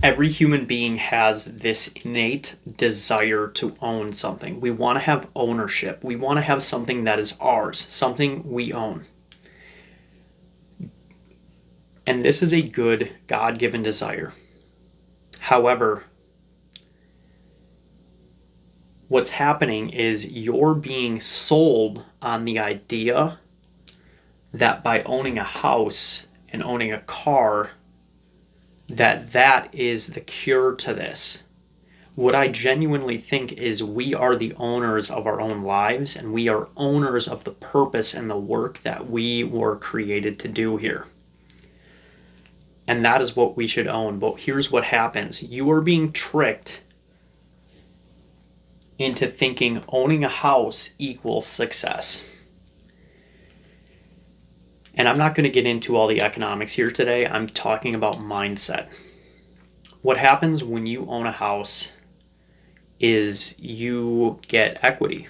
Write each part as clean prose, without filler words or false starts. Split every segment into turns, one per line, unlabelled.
Every human being has this innate desire to own something. We want to have ownership. We want to have something that is ours, something we own. And this is a good God-given desire. However, what's happening is you're being sold on the idea that by owning a house and owning a car, that is the cure to this. What I genuinely think is we are the owners of our own lives, and we are owners of the purpose and the work that we were created to do here. And that is what we should own. But here's what happens. You are being tricked into thinking owning a house equals success. And I'm not going to get into all the economics here today. I'm talking about mindset. What happens when you own a house is you get equity.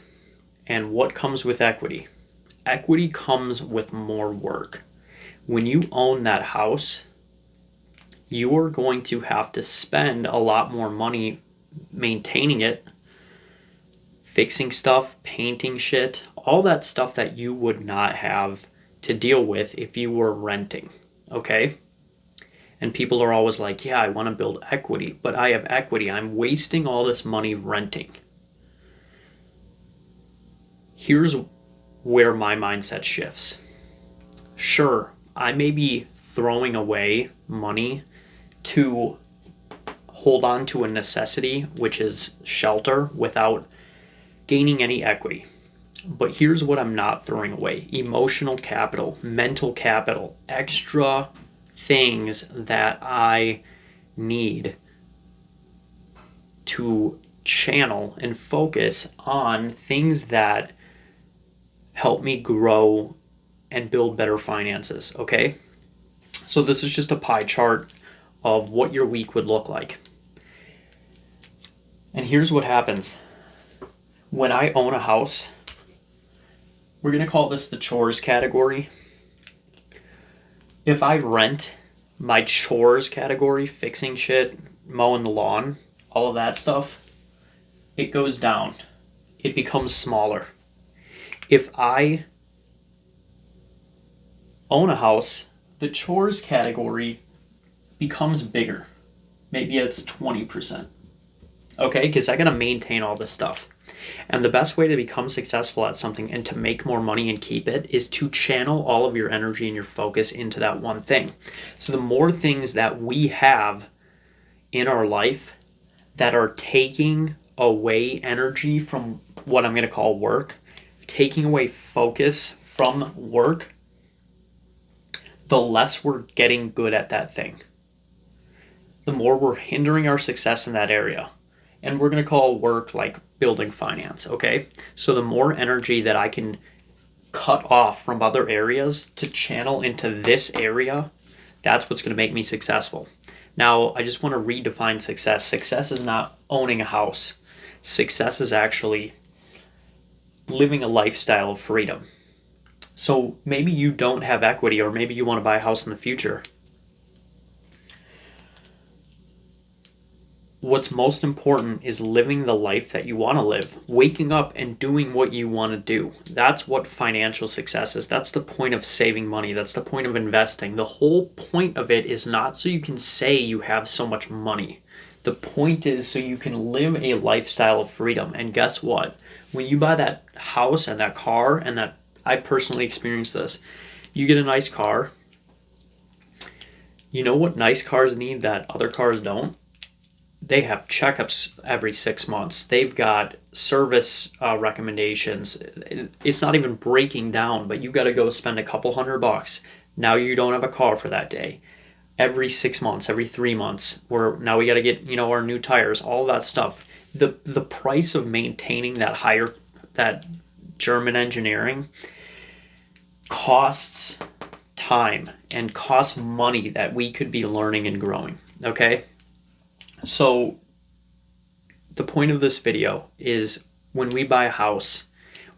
And what comes with equity? Equity comes with more work. When you own that house, you are going to have to spend a lot more money maintaining it, fixing stuff, painting shit, all that stuff that you would not have to deal with if you were renting, okay? And people are always like, yeah, I want to build equity, but I have equity. I'm wasting all this money renting. Here's where my mindset shifts. Sure, I may be throwing away money to hold on to a necessity, which is shelter, without gaining any equity. But here's what I'm not throwing away: emotional capital, mental capital, extra things that I need to channel and focus on things that help me grow and build better finances, okay? So this is just a pie chart of what your week would look like. And here's what happens. When I own a house, we're going to call this the chores category. If I rent, my chores category, fixing shit, mowing the lawn, all of that stuff, it goes down. It becomes smaller. If I own a house, the chores category becomes bigger. Maybe it's 20%. Okay, because I got to maintain all this stuff. And the best way to become successful at something and to make more money and keep it is to channel all of your energy and your focus into that one thing. So the more things that we have in our life that are taking away energy from what I'm going to call work, taking away focus from work, the less we're getting good at that thing. The more we're hindering our success in that area. And we're going to call work like building finance, okay? So the more energy that I can cut off from other areas to channel into this area, that's what's going to make me successful. Now, I just want to redefine success. Success is not owning a house. Success is actually living a lifestyle of freedom. So maybe you don't have equity, or maybe you want to buy a house in the future. What's most important is living the life that you want to live, waking up and doing what you want to do. That's what financial success is. That's the point of saving money. That's the point of investing. The whole point of it is not so you can say you have so much money. The point is so you can live a lifestyle of freedom. And guess what? When you buy that house and that car, and that I personally experienced this, you get a nice car. You know what nice cars need that other cars don't? They have checkups every 6 months. They've got service recommendations. It's not even breaking down, but you got to go spend a couple $100. Now you don't have a car for that day. Every 6 months, every 3 months, now we got to get our new tires, all that stuff. The price of maintaining that German engineering costs time and costs money that we could be learning and growing. Okay. So the point of this video is when we buy a house,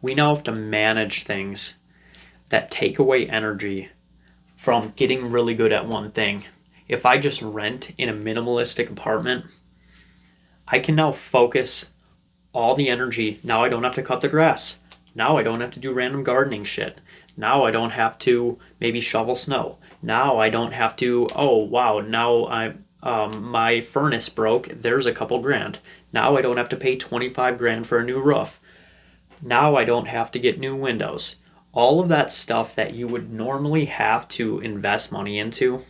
we now have to manage things that take away energy from getting really good at one thing. If I just rent in a minimalistic apartment, I can now focus all the energy. Now I don't have to cut the grass. Now I don't have to do random gardening shit. Now I don't have to maybe shovel snow. Now I don't have to, oh wow, now my furnace broke. There's a couple grand. Now I don't have to pay 25 grand for a new roof. Now I don't have to get new windows. All of that stuff that you would normally have to invest money into,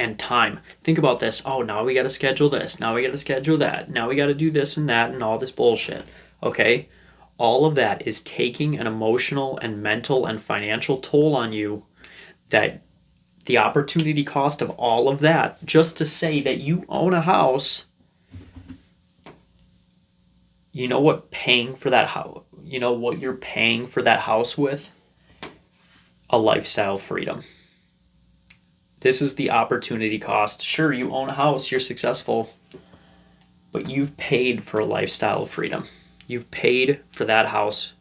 and time. Think about this. Oh, now we got to schedule this. Now we got to schedule that. Now we got to do this and that and all this bullshit. Okay? All of that is taking an emotional and mental and financial toll on you, that the opportunity cost of all of that, just to say that you own a house, you know what paying for that house, you know what you're paying for that house with? A lifestyle freedom. This is the opportunity cost. Sure, you own a house, you're successful, but you've paid for a lifestyle of freedom. You've paid for that house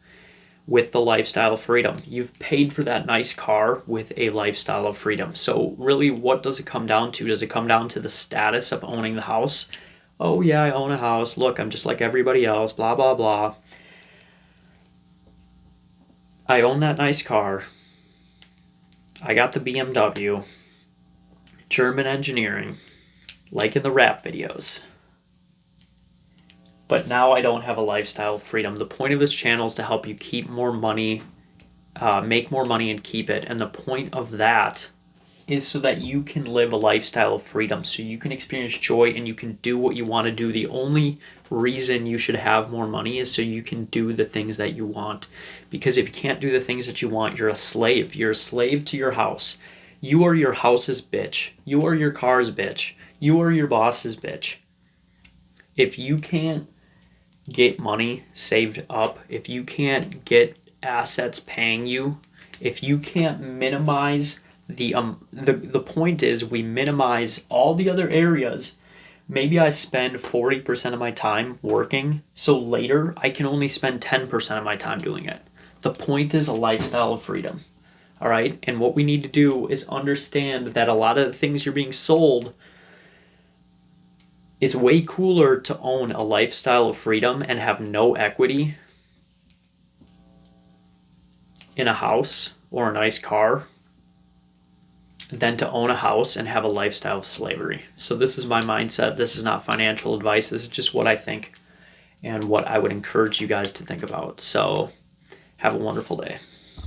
with the lifestyle of freedom. You've paid for that nice car with a lifestyle of freedom. So really, what does it come down to? Does it come down to the status of owning the house? Oh yeah, I own a house. Look, I'm just like everybody else, blah, blah, blah. I own that nice car. I got the BMW. German engineering, like in the rap videos. But now I don't have a lifestyle of freedom. The point of this channel is to help you keep more money, make more money and keep it. And the point of that is so that you can live a lifestyle of freedom, so you can experience joy and you can do what you want to do. The only reason you should have more money is so you can do the things that you want. Because if you can't do the things that you want, you're a slave. You're a slave to your house. You are your house's bitch. You are your car's bitch. You are your boss's bitch. If you can't get money saved up, if you can't get assets paying you, if you can't minimize the point is we minimize all the other areas. Maybe I spend 40% of my time working, so later I can only spend 10% of my time doing it. The point is a lifestyle of freedom. All right? And what we need to do is understand that a lot of the things you're being sold, it's way cooler to own a lifestyle of freedom and have no equity in a house or a nice car than to own a house and have a lifestyle of slavery. So this is my mindset. This is not financial advice. This is just what I think and what I would encourage you guys to think about. So have a wonderful day.